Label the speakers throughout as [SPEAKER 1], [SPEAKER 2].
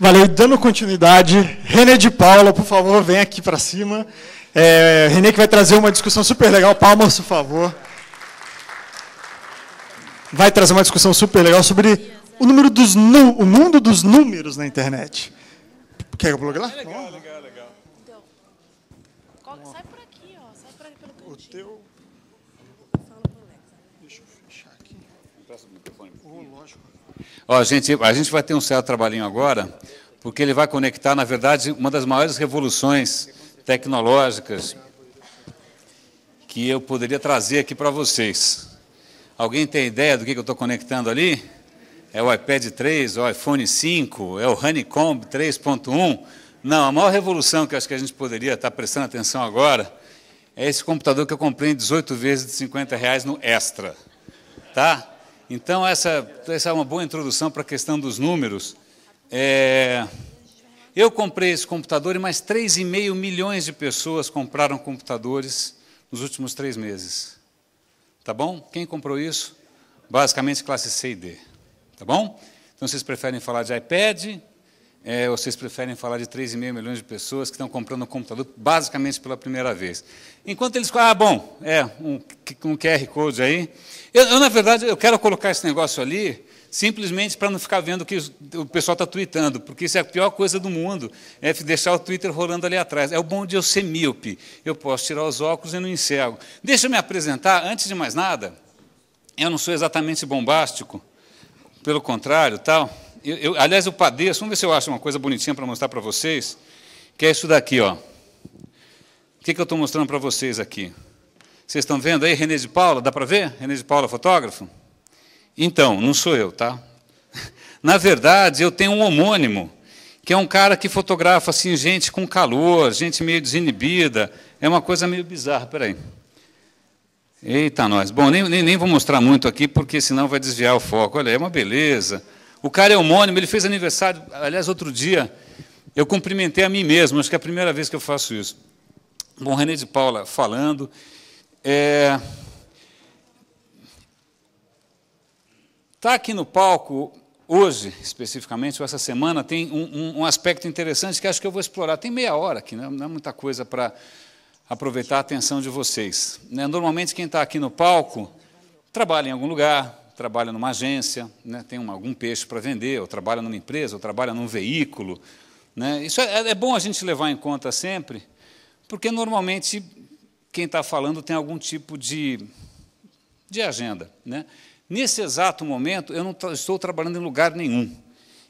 [SPEAKER 1] Valeu, dando continuidade, René de Paula, por favor, vem aqui para cima. René que vai trazer uma discussão super legal, palmas, por favor. Vai trazer uma discussão super legal sobre o mundo dos números na internet. Quer que eu plugue lá?
[SPEAKER 2] Legal.
[SPEAKER 3] Então, sai por aqui, ó. Sai por aqui pelo cantinho.
[SPEAKER 1] O teu... Deixa eu fechar aqui. Lógico.
[SPEAKER 2] Ó, a gente vai ter um certo trabalhinho agora, porque ele vai conectar, na verdade, uma das maiores revoluções tecnológicas que eu poderia trazer aqui para vocês. Alguém tem ideia do que eu estou conectando ali? É o iPad 3, o iPhone 5, é o Honeycomb 3.1? Não, a maior revolução que eu acho que a gente poderia estar prestando atenção agora é esse computador que eu comprei em 18 vezes de R$50 no Extra. Tá? Então, essa é uma boa introdução para a questão dos números. Eu comprei esse computador e mais 3,5 milhões de pessoas compraram computadores nos últimos 3 meses. Tá bom? Quem comprou isso? Basicamente, classe C e D. Tá bom? Então, vocês preferem falar de iPad, ou vocês preferem falar de 3,5 milhões de pessoas que estão comprando um computador basicamente pela primeira vez. Enquanto eles... um QR Code aí. Na verdade, eu quero colocar esse negócio ali simplesmente para não ficar vendo o que o pessoal está tweetando, porque isso é a pior coisa do mundo, é deixar o Twitter rolando ali atrás. É o bom de eu ser míope. Eu posso tirar os óculos e não enxergo. Deixa eu me apresentar, antes de mais nada, eu não sou exatamente bombástico, pelo contrário, tal. Aliás, eu padeço, vamos ver se eu acho uma coisa bonitinha para mostrar para vocês, que é isso daqui, ó. O que eu estou mostrando para vocês aqui? Vocês estão vendo aí, René de Paula? Dá para ver? René de Paula, fotógrafo? Então, não sou eu, tá? Na verdade, eu tenho um homônimo, que é um cara que fotografa assim, gente com calor, gente meio desinibida. É uma coisa meio bizarra, peraí. Eita, nós. Bom, nem vou mostrar muito aqui, porque senão vai desviar o foco. Olha, é uma beleza. O cara é homônimo, ele fez aniversário. Aliás, outro dia, eu cumprimentei a mim mesmo, acho que é a primeira vez que eu faço isso. Bom, René de Paula falando. Está aqui no palco, hoje, especificamente, ou essa semana, tem um aspecto interessante que acho que eu vou explorar. Tem meia hora aqui, né? Não é muita coisa para aproveitar a atenção de vocês. Normalmente, quem está aqui no palco trabalha em algum lugar, trabalha numa agência, né, tem algum peixe para vender, ou trabalha numa empresa, ou trabalha num veículo. Né? Isso é bom a gente levar em conta sempre, porque, normalmente, quem está falando tem algum tipo de agenda. Né? Nesse exato momento, eu não estou trabalhando em lugar nenhum.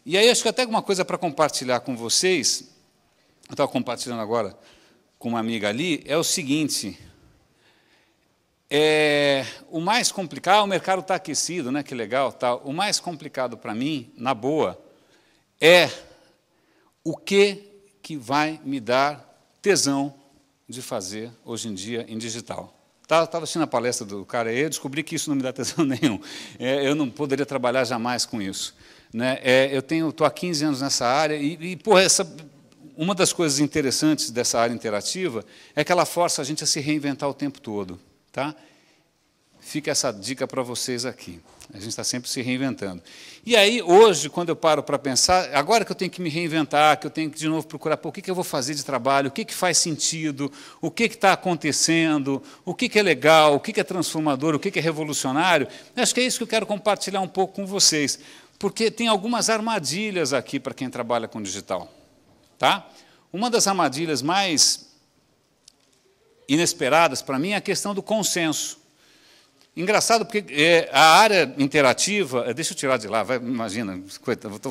[SPEAKER 2] E aí, acho que até uma coisa para compartilhar com vocês, eu estava compartilhando agora com uma amiga ali, é o seguinte, o mais complicado, o mercado está aquecido, né, que legal, tá, o mais complicado para mim, na boa, é o que vai me dar tesão de fazer hoje em dia em digital. Estava assistindo a palestra do cara aí, eu descobri que isso não me dá tesão nenhum. Eu não poderia trabalhar jamais com isso. Né? Eu estou há 15 anos nessa área e uma das coisas interessantes dessa área interativa é que ela força a gente a se reinventar o tempo todo. Tá? Fica essa dica para vocês aqui. A gente está sempre se reinventando. E aí, hoje, quando eu paro para pensar, agora que eu tenho que me reinventar, que eu tenho que, de novo, procurar o que eu vou fazer de trabalho, o que faz sentido, o que está acontecendo, o que é legal, o que é transformador, o que é revolucionário, acho que é isso que eu quero compartilhar um pouco com vocês, porque tem algumas armadilhas aqui para quem trabalha com digital. Tá? Uma das armadilhas mais inesperadas para mim é a questão do consenso. Engraçado, porque a área interativa... Deixa eu tirar de lá, imagina,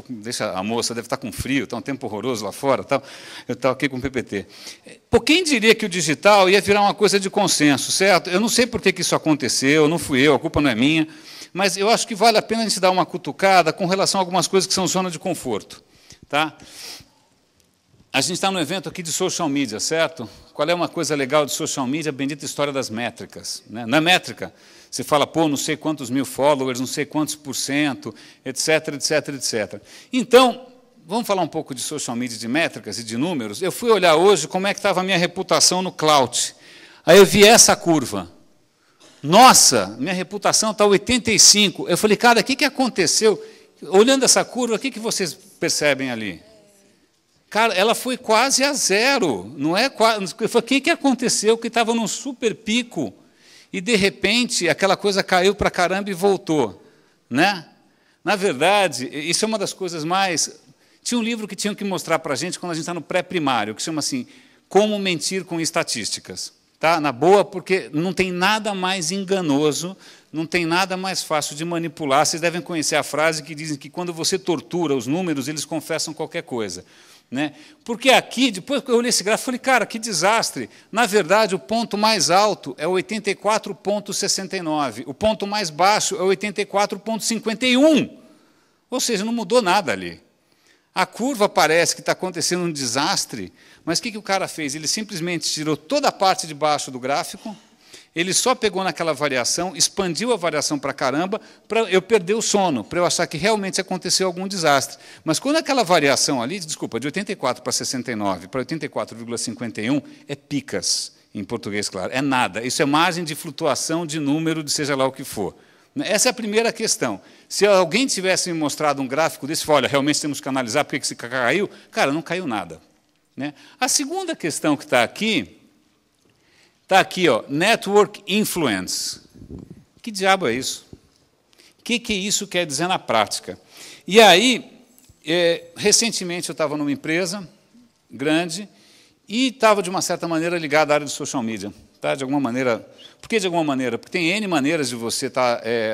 [SPEAKER 2] deixa a moça, deve estar com frio, está um tempo horroroso lá fora, tal, eu estou aqui com o PPT. Por quem diria que o digital ia virar uma coisa de consenso, certo? Eu não sei por que isso aconteceu, não fui eu, a culpa não é minha, mas eu acho que vale a pena a gente dar uma cutucada com relação a algumas coisas que são zona de conforto. Tá? A gente está num evento aqui de social media, certo? Qual é uma coisa legal de social media? A bendita história das métricas. Né? Na métrica, você fala, pô, não sei quantos mil followers, não sei quantos %, etc, etc, etc. Então, vamos falar um pouco de social media, de métricas e de números. Eu fui olhar hoje como é que estava a minha reputação no cloud. Aí eu vi essa curva. Nossa, minha reputação está 85. Eu falei, cara, o que aconteceu? Olhando essa curva, o que vocês percebem ali? Cara, ela foi quase a zero. Não é quase. O que aconteceu? Que estava num super pico e, de repente, aquela coisa caiu para caramba e voltou. Né? Na verdade, isso é uma das coisas mais... Tinha um livro que tinham que mostrar para a gente quando a gente está no pré-primário, que chama assim, Como Mentir com Estatísticas. Tá? Na boa, porque não tem nada mais enganoso, não tem nada mais fácil de manipular. Vocês devem conhecer a frase que dizem que quando você tortura os números, eles confessam qualquer coisa. Né? Porque aqui, depois que eu olhei esse gráfico, falei, cara, que desastre. Na verdade, o ponto mais alto é 84,69. O ponto mais baixo é 84,51. Ou seja, não mudou nada ali. A curva parece que está acontecendo um desastre, mas o que o cara fez? Ele simplesmente tirou toda a parte de baixo do gráfico, ele só pegou naquela variação, expandiu a variação para caramba, para eu perder o sono, para eu achar que realmente aconteceu algum desastre. Mas quando aquela variação ali, desculpa, de 84 para 69 para 84,51, é picas, em português, claro, é nada. Isso é margem de flutuação de número, de seja lá o que for. Essa é a primeira questão. Se alguém tivesse me mostrado um gráfico desse, olha, realmente temos que analisar por que isso caiu, cara, não caiu nada. Né? A segunda questão que está aqui, ó, Network Influence. Que diabo é isso? O que isso quer dizer na prática? E aí, recentemente eu estava numa empresa grande e estava, de uma certa maneira, ligado à área de social media. Tá? De alguma maneira. Por que de alguma maneira? Porque tem N maneiras de você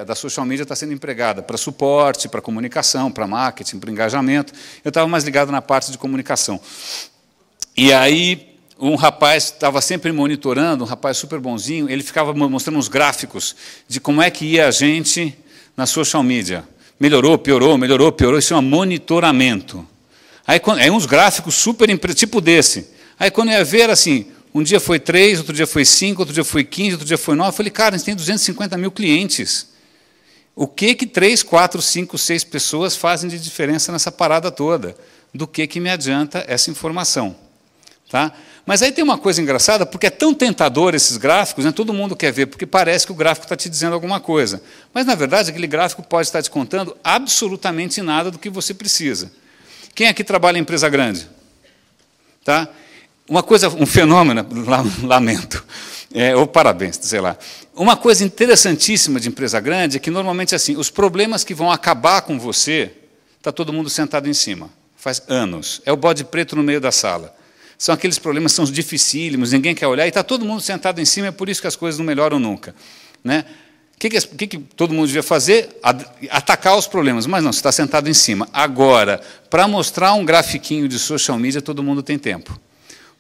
[SPEAKER 2] da social media estar sendo empregada, para suporte, para comunicação, para marketing, para engajamento. Eu estava mais ligado na parte de comunicação. E aí, um rapaz estava sempre monitorando, um rapaz super bonzinho, ele ficava mostrando uns gráficos de como é que ia a gente na social media. Melhorou, piorou, isso chama monitoramento. Aí uns gráficos super, tipo desse. Aí quando eu ia ver, assim, um dia foi 3, outro dia foi 5, outro dia foi 15, outro dia foi 9. Eu falei, cara, a gente tem 250 mil clientes. O que 3, 4, 5, 6 pessoas fazem de diferença nessa parada toda? Do que me adianta essa informação? Tá? Mas aí tem uma coisa engraçada, porque é tão tentador esses gráficos, né? Todo mundo quer ver, porque parece que o gráfico está te dizendo alguma coisa. Mas, na verdade, aquele gráfico pode estar te contando absolutamente nada do que você precisa. Quem aqui trabalha em empresa grande? Tá? Uma coisa, um fenômeno, lamento, ou parabéns, sei lá. Uma coisa interessantíssima de empresa grande é que, normalmente, assim, os problemas que vão acabar com você, está todo mundo sentado em cima. Faz anos. É o bode preto no meio da sala. São aqueles problemas que são dificílimos, ninguém quer olhar, e está todo mundo sentado em cima, é por isso que as coisas não melhoram nunca. Né? O que todo mundo devia fazer? Atacar os problemas, mas não, você está sentado em cima. Agora, para mostrar um grafiquinho de social media, todo mundo tem tempo.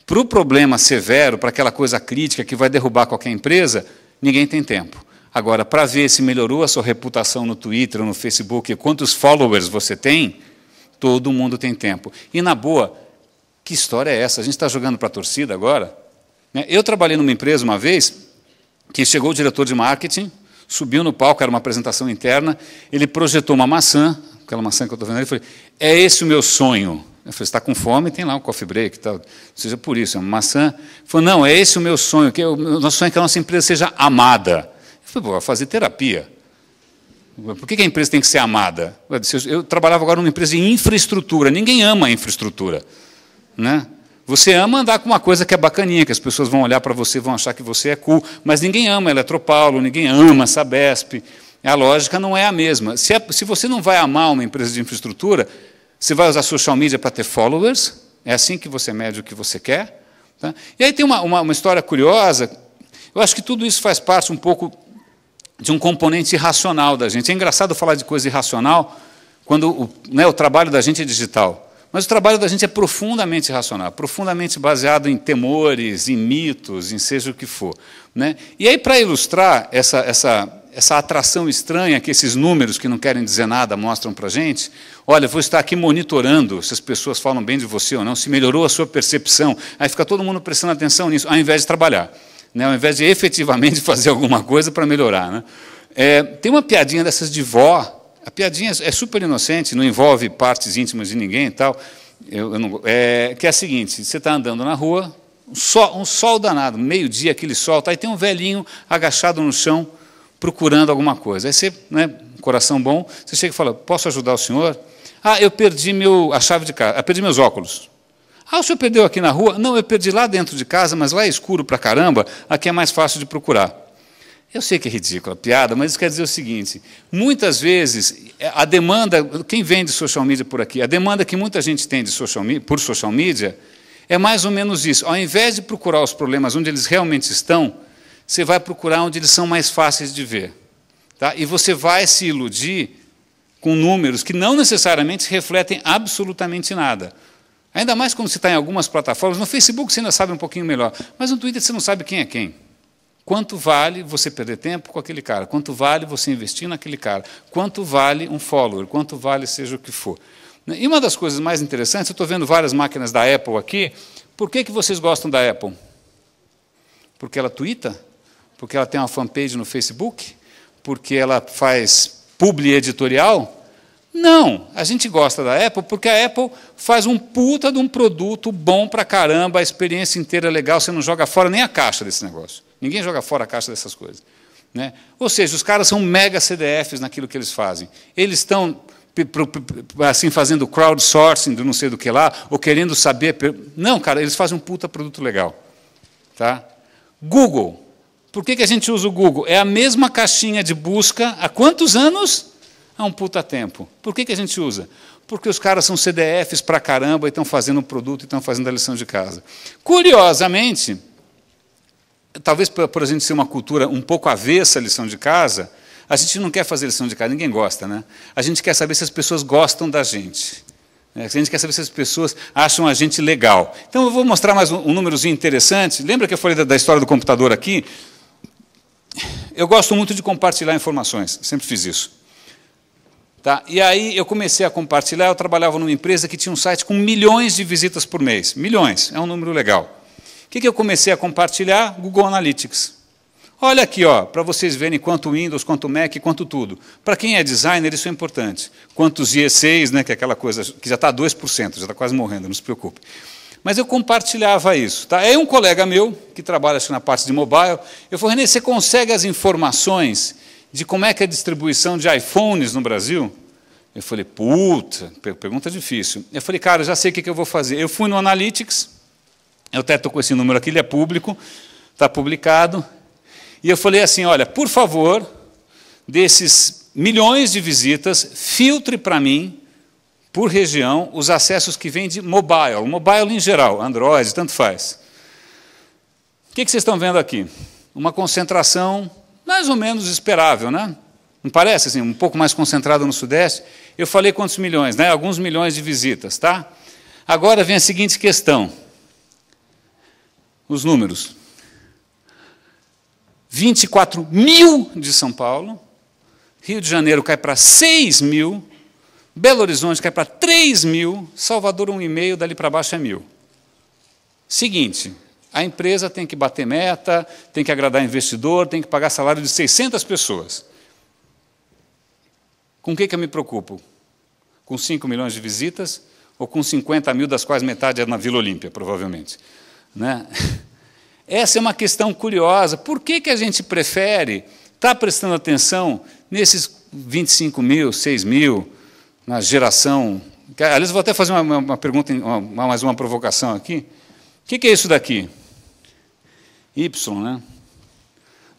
[SPEAKER 2] Para o problema severo, para aquela coisa crítica que vai derrubar qualquer empresa, ninguém tem tempo. Agora, para ver se melhorou a sua reputação no Twitter ou no Facebook, quantos followers você tem, todo mundo tem tempo. E, na boa, que história é essa? A gente está jogando para a torcida agora? Eu trabalhei numa empresa uma vez que chegou o diretor de marketing, subiu no palco, era uma apresentação interna, ele projetou uma maçã, aquela maçã que eu estou vendo ali, e falei, é esse o meu sonho. Eu falei, você está com fome, tem lá um coffee break, tal. Seja por isso, é uma maçã. Ele falou, não, é esse o meu sonho, o nosso sonho é que a nossa empresa seja amada. Eu falei, vou fazer terapia. Por que a empresa tem que ser amada? Eu trabalhava agora numa empresa de infraestrutura, ninguém ama a infraestrutura. Né? Você ama andar com uma coisa que é bacaninha, que as pessoas vão olhar para você e vão achar que você é cool, mas ninguém ama Eletropaulo, ninguém ama Sabesp. A lógica não é a mesma. Se você não vai amar uma empresa de infraestrutura, você vai usar social media para ter followers, é assim que você mede o que você quer. Tá? E aí tem uma história curiosa, eu acho que tudo isso faz parte um pouco de um componente irracional da gente. É engraçado falar de coisa irracional quando o trabalho da gente é digital. Mas o trabalho da gente é profundamente racional, profundamente baseado em temores, em mitos, em seja o que for. Né? E aí, para ilustrar essa atração estranha que esses números que não querem dizer nada mostram para a gente, olha, eu vou estar aqui monitorando se as pessoas falam bem de você ou não, se melhorou a sua percepção, aí fica todo mundo prestando atenção nisso, ao invés de trabalhar, né? Ao invés de efetivamente fazer alguma coisa para melhorar. Né? Tem uma piadinha dessas de vó. A piadinha é super inocente, não envolve partes íntimas de ninguém e tal, que é a seguinte, você está andando na rua, um sol danado, meio-dia, aquele sol, aí tem um velhinho agachado no chão, procurando alguma coisa. Aí você, né, coração bom, você chega e fala, posso ajudar o senhor? Ah, eu perdi a chave de casa, perdi meus óculos. Ah, o senhor perdeu aqui na rua? Não, eu perdi lá dentro de casa, mas lá é escuro pra caramba, aqui é mais fácil de procurar. Eu sei que é ridícula a piada, mas isso quer dizer o seguinte, muitas vezes, a demanda, quem vende social media por aqui, a demanda que muita gente tem de por social media é mais ou menos isso. Ao invés de procurar os problemas onde eles realmente estão, você vai procurar onde eles são mais fáceis de ver. Tá? E você vai se iludir com números que não necessariamente refletem absolutamente nada. Ainda mais quando você está em algumas plataformas. No Facebook você ainda sabe um pouquinho melhor, mas no Twitter você não sabe quem é quem. Quanto vale você perder tempo com aquele cara? Quanto vale você investir naquele cara? Quanto vale um follower? Quanto vale seja o que for? E uma das coisas mais interessantes, eu estou vendo várias máquinas da Apple aqui, por que vocês gostam da Apple? Porque ela twitta? Porque ela tem uma fanpage no Facebook? Porque ela faz publi editorial? Não, a gente gosta da Apple porque a Apple faz um puta de um produto bom pra caramba, a experiência inteira é legal, você não joga fora nem a caixa desse negócio. Ninguém joga fora a caixa dessas coisas. Né? Ou seja, os caras são mega CDFs naquilo que eles fazem. Eles estão assim, fazendo crowdsourcing do não sei do que lá, ou querendo saber... Não, cara, eles fazem um puta produto legal. Tá? Google. Por que a gente usa o Google? É a mesma caixinha de busca há quantos anos? Há um puta tempo. Por que a gente usa? Porque os caras são CDFs pra caramba e estão fazendo um produto e estão fazendo a lição de casa. Curiosamente, talvez por a gente ser uma cultura um pouco avessa à lição de casa, a gente não quer fazer lição de casa, ninguém gosta, né? A gente quer saber se as pessoas gostam da gente. A gente quer saber se as pessoas acham a gente legal. Então, eu vou mostrar mais um númerozinho interessante. Lembra que eu falei da história do computador aqui? Eu gosto muito de compartilhar informações, sempre fiz isso. Tá? E aí eu comecei a compartilhar, eu trabalhava numa empresa que tinha um site com milhões de visitas por mês. Milhões, é um número legal. O que eu comecei a compartilhar? Google Analytics. Olha aqui, para vocês verem quanto Windows, quanto Mac, quanto tudo. Para quem é designer, isso é importante. Quantos IE6, né, que é aquela coisa que já está 2%, já está quase morrendo, não se preocupe. Mas eu compartilhava isso. Tá? Aí um colega meu, que trabalha acho, na parte de mobile, eu falei, René, você consegue as informações de como é que é a distribuição de iPhones no Brasil? Eu falei, puta, pergunta difícil. Eu falei, cara, já sei o que eu vou fazer. Eu fui no Analytics, eu até estou com esse número aqui, ele é público, está publicado. E eu falei assim, olha, por favor, desses milhões de visitas, filtre para mim, por região, os acessos que vêm de mobile em geral, Android, tanto faz. O que vocês estão vendo aqui? Uma concentração mais ou menos esperável, né? Não parece assim, um pouco mais concentrada no Sudeste? Eu falei quantos milhões, né? Alguns milhões de visitas, tá? Agora vem a seguinte questão. Os números. 24 mil de São Paulo, Rio de Janeiro cai para 6 mil, Belo Horizonte cai para 3 mil, Salvador 1,5, dali para baixo é 1.000. Seguinte, a empresa tem que bater meta, tem que agradar investidor, tem que pagar salário de 600 pessoas. Com o que eu me preocupo? Com 5 milhões de visitas ou com 50 mil, das quais metade é na Vila Olímpia, provavelmente? Né? Essa é uma questão curiosa. Por que a gente prefere estar prestando atenção nesses 25 mil, 6 mil, na geração... Aliás, vou até fazer uma pergunta, mais uma provocação aqui. O que é isso daqui? Y, né?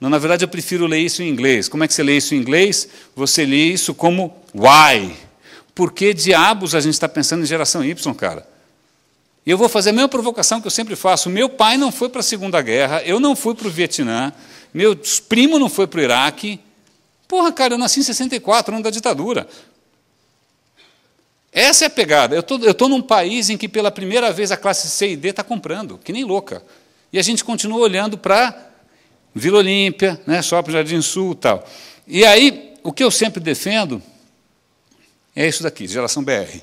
[SPEAKER 2] Não, na verdade, eu prefiro ler isso em inglês. Como é que você lê isso em inglês? Você lê isso como Y. Por que diabos a gente está pensando em geração Y, cara? E eu vou fazer a mesma provocação que eu sempre faço. Meu pai não foi para a Segunda Guerra, eu não fui para o Vietnã, meu primo não foi para o Iraque. Porra, cara, eu nasci em 64, ano da ditadura. Essa é a pegada. Eu estou num país em que, pela primeira vez, a classe C e D está comprando, que nem louca. E a gente continua olhando para Vila Olímpia, né, Shopping Jardim Sul e tal. E aí, o que eu sempre defendo é isso daqui, geração BR.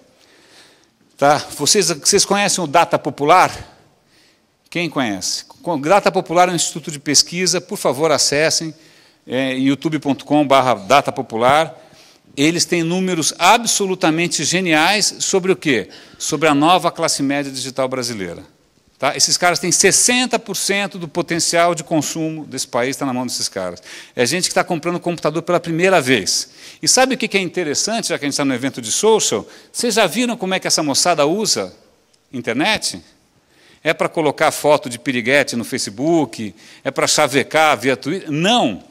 [SPEAKER 2] Tá? Vocês conhecem o Data Popular? Quem conhece? O Data Popular é um instituto de pesquisa, por favor, acessem, youtube.com/Data Popular. Eles têm números absolutamente geniais sobre o quê? Sobre a nova classe média digital brasileira. Tá? Esses caras têm 60% do potencial de consumo desse país, está na mão desses caras. É gente que está comprando computador pela primeira vez. E sabe o que é interessante, já que a gente está no evento de social? Vocês já viram como é que essa moçada usa internet? É para colocar foto de piriguete no Facebook? É para chavecar via Twitter? Não!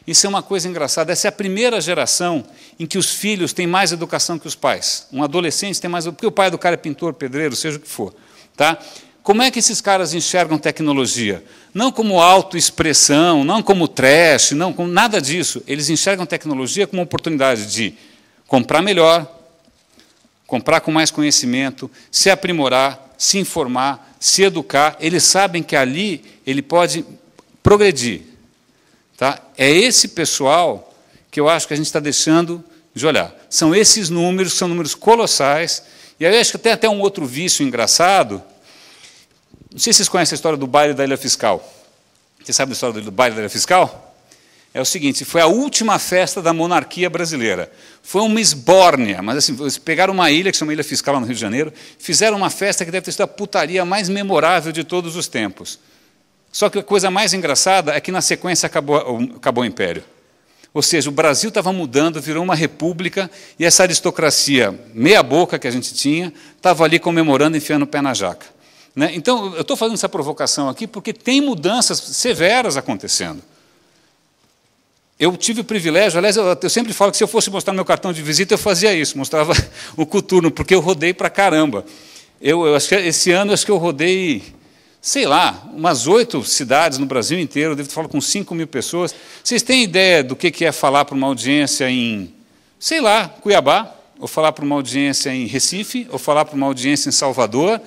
[SPEAKER 2] Isso é uma coisa engraçada. Essa é a primeira geração em que os filhos têm mais educação que os pais. Um adolescente tem mais... Porque o pai do cara é pintor, pedreiro, seja o que for. Tá? Como é que esses caras enxergam tecnologia? Não como autoexpressão, não como trash, não como nada disso. Eles enxergam tecnologia como uma oportunidade de comprar melhor, comprar com mais conhecimento, se aprimorar, se informar, se educar. Eles sabem que ali ele pode progredir. Tá? É esse pessoal que eu acho que a gente está deixando de olhar. São esses números, são números colossais. E aí eu acho que tem até um outro vício engraçado. Não sei se vocês conhecem a história do baile da Ilha Fiscal. Você sabe a história do baile da Ilha Fiscal? É o seguinte, foi a última festa da monarquia brasileira. Foi uma esbórnia, mas assim, eles pegaram uma ilha, que chama Ilha Fiscal, lá no Rio de Janeiro, fizeram uma festa que deve ter sido a putaria mais memorável de todos os tempos. Só que a coisa mais engraçada é que, na sequência, acabou o Império. Ou seja, o Brasil estava mudando, virou uma república, e essa aristocracia meia-boca que a gente tinha, estava ali comemorando, enfiando o pé na jaca. Né? Então, eu estou fazendo essa provocação aqui porque tem mudanças severas acontecendo. Eu tive o privilégio, aliás, eu sempre falo que se eu fosse mostrar meu cartão de visita, eu fazia isso, mostrava o coturno, porque eu rodei para caramba. Eu acho que esse ano acho que eu rodei, sei lá, umas 8 cidades no Brasil inteiro, eu devo falar com 5.000 pessoas. Vocês têm ideia do que é falar para uma audiência em, sei lá, Cuiabá, ou falar para uma audiência em Recife, ou falar para uma audiência em Salvador?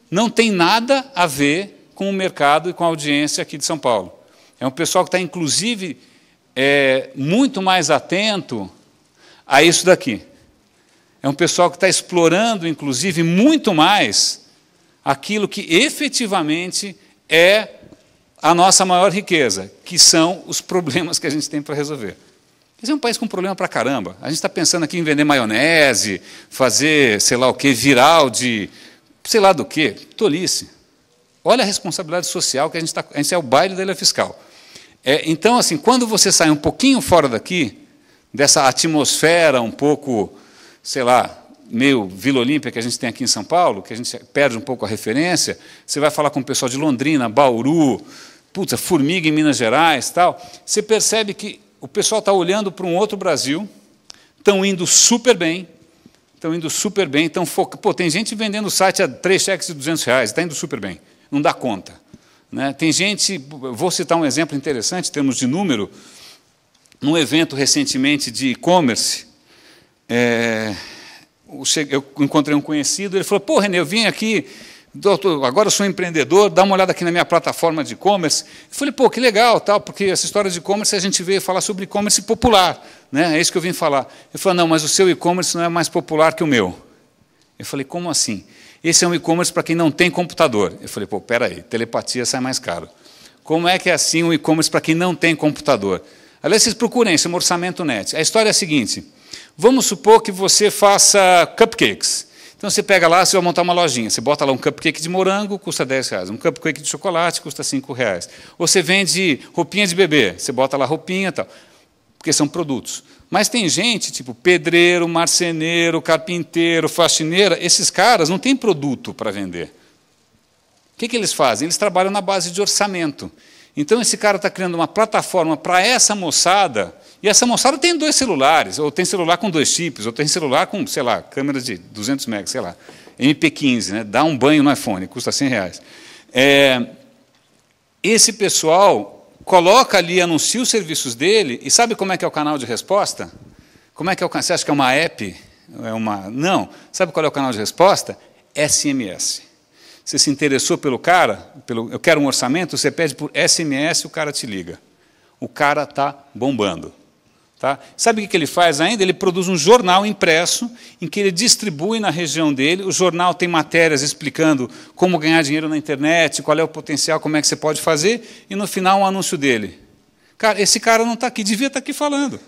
[SPEAKER 2] Não tem nada a ver com o mercado e com a audiência aqui de São Paulo. É um pessoal que está, inclusive, muito mais atento a isso daqui. É um pessoal que está explorando, inclusive, muito mais aquilo que efetivamente é a nossa maior riqueza, que são os problemas que a gente tem para resolver. Esse é um país com problema para caramba. A gente está pensando aqui em vender maionese, fazer, sei lá o quê, viral de... sei lá do quê, tolice. Olha a responsabilidade social que a gente é o baile da Ilha Fiscal. Então, assim, quando você sai um pouquinho fora daqui, dessa atmosfera um pouco, sei lá, meio Vila Olímpia que a gente tem aqui em São Paulo, que a gente perde um pouco a referência, você vai falar com o pessoal de Londrina, Bauru, Formiga em Minas Gerais, tal, você percebe que o pessoal está olhando para um outro Brasil, estão indo super bem, tem gente vendendo o site a 3 cheques de R$200, está indo super bem, não dá conta. Né? Tem gente, vou citar um exemplo interessante, em termos de número, num evento recentemente de e-commerce, eu encontrei um conhecido, ele falou, pô, René, eu vim aqui, agora eu sou empreendedor, dá uma olhada aqui na minha plataforma de e-commerce. Eu falei, pô, que legal, tal, porque essa história de e-commerce a gente veio falar sobre e-commerce popular, né? É isso que eu vim falar. Ele falou, não, mas o seu e-commerce não é mais popular que o meu. Eu falei, como assim? Esse é um e-commerce para quem não tem computador. Eu falei, pô, peraí, telepatia sai mais caro. Como é que é assim um e-commerce para quem não tem computador? Aliás, vocês procurem isso, Orçamento Net. A história é a seguinte, vamos supor que você faça cupcakes. Então, você pega lá, você vai montar uma lojinha, você bota lá um cupcake de morango, custa R$10, um cupcake de chocolate custa R$5. Ou você vende roupinha de bebê, você bota lá roupinha e tal, porque são produtos. Mas tem gente, tipo pedreiro, marceneiro, carpinteiro, faxineira, esses caras não têm produto para vender. O que eles fazem? Eles trabalham na base de orçamento. Então, esse cara está criando uma plataforma para essa moçada, e essa moçada tem 2 celulares, ou tem celular com 2 chips, ou tem celular com, sei lá, câmera de 200 megas, sei lá, MP15, né? Dá um banho no iPhone, custa R$100. Esse pessoal coloca ali, anuncia os serviços dele, e sabe como é que é o canal de resposta? Como é que é você acha que é uma app? Não. Sabe qual é o canal de resposta? SMS. Você se interessou pelo cara, eu quero um orçamento, você pede por SMS, o cara te liga. O cara está bombando. Tá? Sabe o que ele faz ainda? Ele produz um jornal impresso, em que ele distribui na região dele, o jornal tem matérias explicando como ganhar dinheiro na internet, qual é o potencial, como é que você pode fazer, e no final um anúncio dele. Cara, esse cara não está aqui, devia estar aqui falando.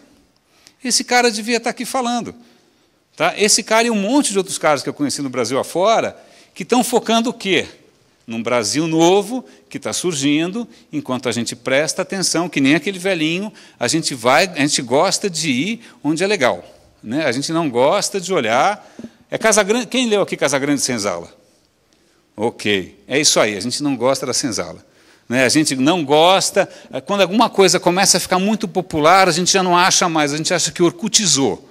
[SPEAKER 2] Esse cara devia estar aqui falando. Tá? Esse cara e um monte de outros caras que eu conheci no Brasil afora, que estão focando o quê? Num Brasil novo que está surgindo, enquanto a gente presta atenção, que nem aquele velhinho, a gente gosta de ir onde é legal. Né? A gente não gosta de olhar. Casa Grande, quem leu aqui Casa Grande Senzala? Ok, é isso aí, a gente não gosta da senzala. Né? A gente não gosta, quando alguma coisa começa a ficar muito popular, a gente já não acha mais, a gente acha que orkutizou.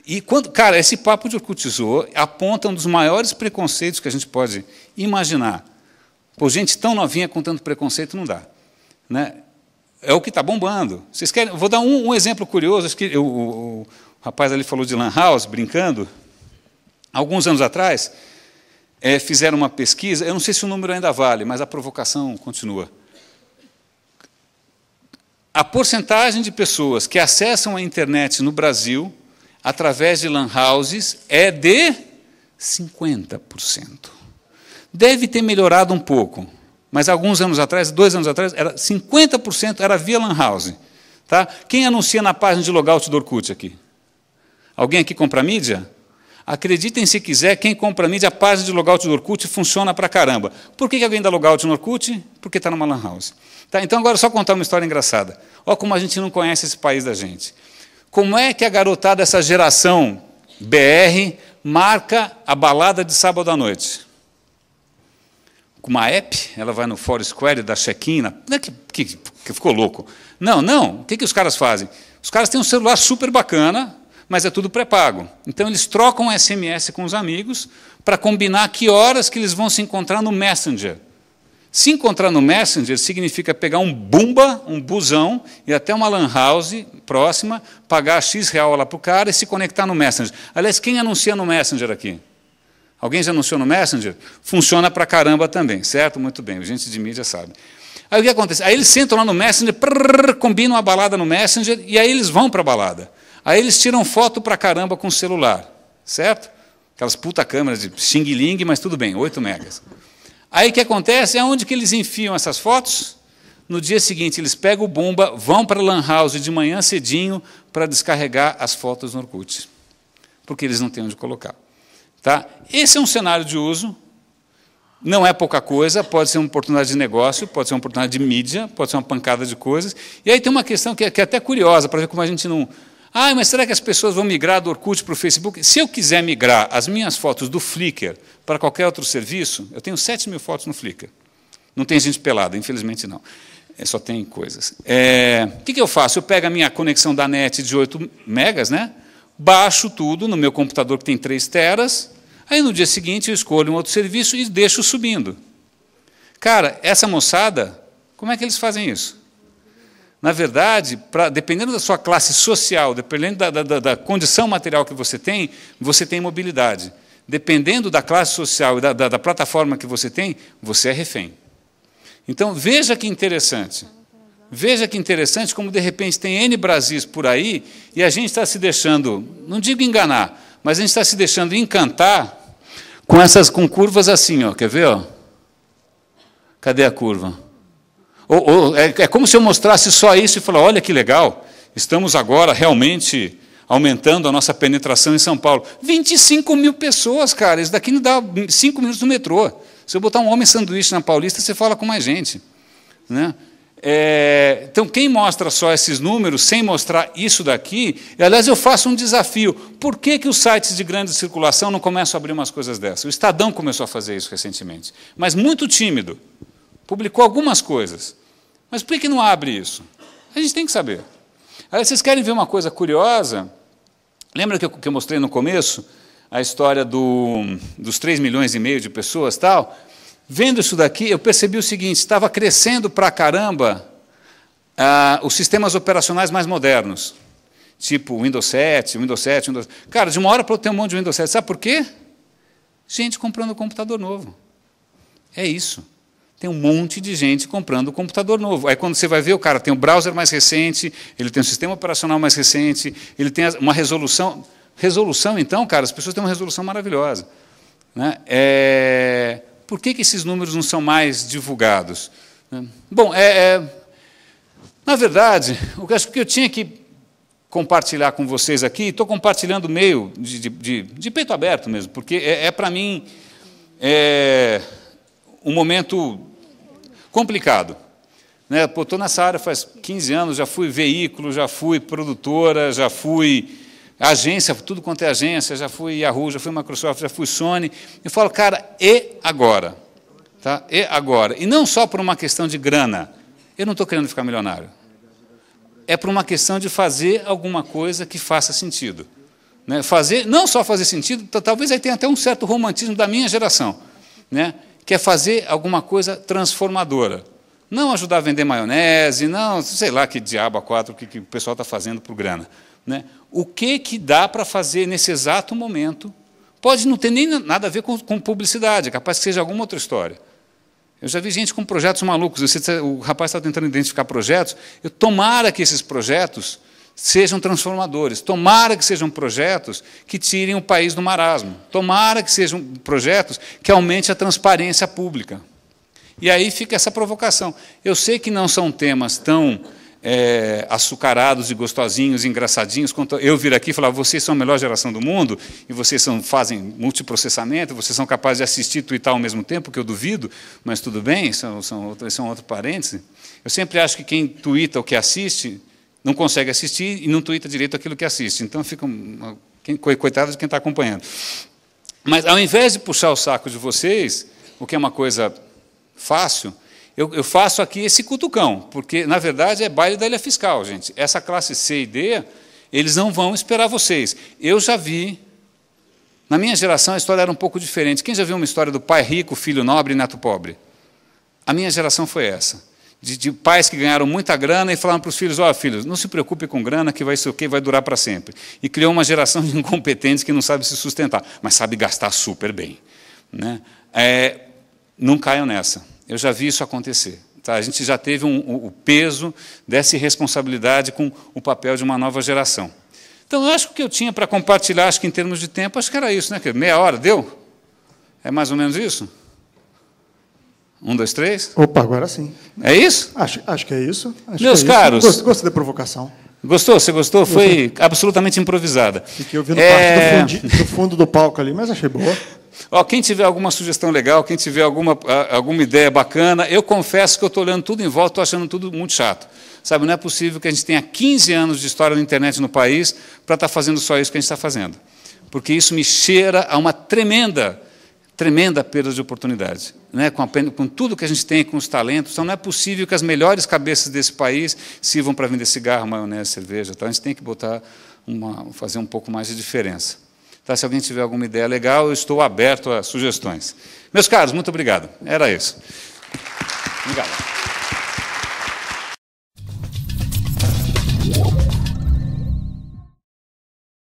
[SPEAKER 2] E, cara, esse papo de orkutizou aponta um dos maiores preconceitos que a gente pode imaginar. Pô, gente tão novinha com tanto preconceito não dá. Né? É o que está bombando. Vocês querem? Vou dar um exemplo curioso. Acho que o rapaz ali falou de Lan House, brincando. Alguns anos atrás, fizeram uma pesquisa, eu não sei se o número ainda vale, mas a provocação continua. A porcentagem de pessoas que acessam a internet no Brasil através de Lan Houses é de 50%. Deve ter melhorado um pouco, mas alguns anos atrás, 2 anos atrás, 50% era via Lan House. Tá? Quem anuncia na página de logout do Orkut aqui? Alguém aqui compra mídia? Acreditem se quiser, quem compra mídia, a página de logout do Orkut funciona pra caramba. Por que alguém dá logout no Orkut? Porque está numa Lan House. Tá? Então, agora, só contar uma história engraçada. Olha como a gente não conhece esse país da gente. Como é que a garotada dessa geração BR marca a balada de sábado à noite? Com uma app, ela vai no Foursquare, dá check-in, não é que ficou louco. Não. O que os caras fazem? Os caras têm um celular super bacana, mas é tudo pré-pago. Então, eles trocam SMS com os amigos para combinar que horas que eles vão se encontrar no Messenger. Se encontrar no Messenger significa pegar um bumba, um busão, ir até uma Lan House próxima, pagar X real lá para o cara e se conectar no Messenger. Aliás, quem anuncia no Messenger aqui? Alguém já anunciou no Messenger? Funciona para caramba também, certo? Muito bem, gente de mídia sabe. Aí o que acontece? Aí eles sentam lá no Messenger, combinam a balada no Messenger, e aí eles vão para a balada. Aí eles tiram foto para caramba com o celular, certo? Aquelas puta câmeras de xing-ling, mas tudo bem, 8 megas. Aí o que acontece? Aonde que eles enfiam essas fotos? No dia seguinte, eles pegam o bomba, vão para a Lan House de manhã cedinho para descarregar as fotos no Orkut, porque eles não têm onde colocar. Tá? Esse é um cenário de uso, não é pouca coisa, pode ser uma oportunidade de negócio, pode ser uma oportunidade de mídia, pode ser uma pancada de coisas. E aí tem uma questão que é até curiosa, para ver como a gente não... mas será que as pessoas vão migrar do Orkut para o Facebook? Se eu quiser migrar as minhas fotos do Flickr para qualquer outro serviço, eu tenho 7.000 fotos no Flickr. Não tem gente pelada, infelizmente não. Só tem coisas. O que eu faço? Eu pego a minha conexão da net de 8 megas, né? Baixo tudo no meu computador que tem 3 teras, aí no dia seguinte eu escolho um outro serviço e deixo subindo. Cara, essa moçada, como é que eles fazem isso? Na verdade, dependendo da sua classe social, dependendo da condição material que você tem mobilidade. Dependendo da classe social e da plataforma que você tem, você é refém. Então, veja que interessante. Veja que interessante como, de repente, tem N Brasis por aí e a gente está se deixando, não digo enganar, mas a gente está se deixando encantar com curvas assim, ó. Quer ver? Ó? Cadê a curva? É como se eu mostrasse só isso e falar, olha que legal, estamos agora realmente aumentando a nossa penetração em São Paulo. 25.000 pessoas, cara, isso daqui não dá 5 minutos no metrô. Se eu botar um homem sanduíche na Paulista, você fala com mais gente. Né? Então, quem mostra só esses números, sem mostrar isso daqui, aliás, eu faço um desafio. Por que os sites de grande circulação não começam a abrir umas coisas dessas? O Estadão começou a fazer isso recentemente, mas muito tímido. Publicou algumas coisas. Mas por que não abre isso? A gente tem que saber. Aí vocês querem ver uma coisa curiosa? Lembra que eu mostrei no começo a história dos 3,5 milhões de pessoas tal? Vendo isso daqui, eu percebi o seguinte, estava crescendo pra caramba os sistemas operacionais mais modernos. Tipo Windows 7, Windows... Cara, de uma hora para outra tem um monte de Windows 7. Sabe por quê? Gente comprando computador novo. É isso. Tem um monte de gente comprando computador novo. Aí, quando você vai ver, o cara tem um browser mais recente, ele tem um sistema operacional mais recente, ele tem uma resolução... Resolução, então, cara, as pessoas têm uma resolução maravilhosa. Né? Por que esses números não são mais divulgados? Bom, na verdade, o que eu tinha que compartilhar com vocês aqui, estou compartilhando meio de peito aberto mesmo, porque para mim, um momento complicado. Né? Estou nessa área faz 15 anos, já fui veículo, já fui produtora, já fui agência, tudo quanto é agência, já fui Yahoo, já fui Microsoft, já fui Sony. Eu falo, cara, e agora? Tá? E agora? E não só por uma questão de grana. Eu não estou querendo ficar milionário. É por uma questão de fazer alguma coisa que faça sentido. Né? Não só fazer sentido, talvez aí tenha até um certo romantismo da minha geração, né? Que é fazer alguma coisa transformadora. Não ajudar a vender maionese, não, sei lá que diabo a quatro que o pessoal está fazendo por grana. Né? O que dá para fazer nesse exato momento? Pode não ter nem nada a ver com publicidade, é capaz que seja alguma outra história. Eu já vi gente com projetos malucos. O rapaz está tentando identificar projetos. Tomara que esses projetos sejam transformadores. Tomara que sejam projetos que tirem o país do marasmo. Tomara que sejam projetos que aumentem a transparência pública. E aí fica essa provocação. Eu sei que não são temas tão açucarados e gostosinhos, engraçadinhos, quanto eu vir aqui e falar, vocês são a melhor geração do mundo, e vocês fazem multiprocessamento, vocês são capazes de assistir e twittar ao mesmo tempo, que eu duvido, mas tudo bem, são outro parêntese. Eu sempre acho que quem twita o que assiste, não consegue assistir e não twita direito aquilo que assiste. Então, fica coitado de quem está acompanhando. Mas, ao invés de puxar o saco de vocês, o que é uma coisa fácil, eu faço aqui esse cutucão, porque, na verdade, é baile da ilha fiscal, gente. Essa classe C e D, eles não vão esperar vocês. Eu já vi, na minha geração, a história era um pouco diferente. Quem já viu uma história do pai rico, filho nobre e neto pobre? A minha geração foi essa. De pais que ganharam muita grana e falaram para os filhos, filhos, não se preocupe com grana, que vai durar para sempre. E criou uma geração de incompetentes que não sabe se sustentar, mas sabe gastar super bem. Né? Não caiam nessa. Eu já vi isso acontecer. Tá? A gente já teve o peso dessa irresponsabilidade com o papel de uma nova geração. Então, eu acho que o que eu tinha para compartilhar, acho que em termos de tempo, acho que era isso, né? Meia hora, deu? É mais ou menos isso? 1, 2, 3?
[SPEAKER 1] Opa, agora sim.
[SPEAKER 2] É isso?
[SPEAKER 1] Acho que é isso.
[SPEAKER 2] Meus caros...
[SPEAKER 1] Gostei da provocação.
[SPEAKER 2] Gostou? Você gostou? Foi absolutamente improvisada.
[SPEAKER 1] Fiquei ouvindo parte do fundo do palco ali, mas achei boa.
[SPEAKER 2] Quem tiver alguma sugestão legal, quem tiver alguma ideia bacana, eu confesso que eu estou olhando tudo em volta, estou achando tudo muito chato. Sabe, não é possível que a gente tenha 15 anos de história da internet no país para estar fazendo só isso que a gente está fazendo. Porque isso me cheira a uma tremenda perda de oportunidade. Né? Com tudo que a gente tem, com os talentos, então não é possível que as melhores cabeças desse país sirvam para vender cigarro, maionese, cerveja. Então a gente tem que fazer um pouco mais de diferença. Tá, se alguém tiver alguma ideia legal, eu estou aberto a sugestões. Meus caros, muito obrigado. Era isso. Obrigado.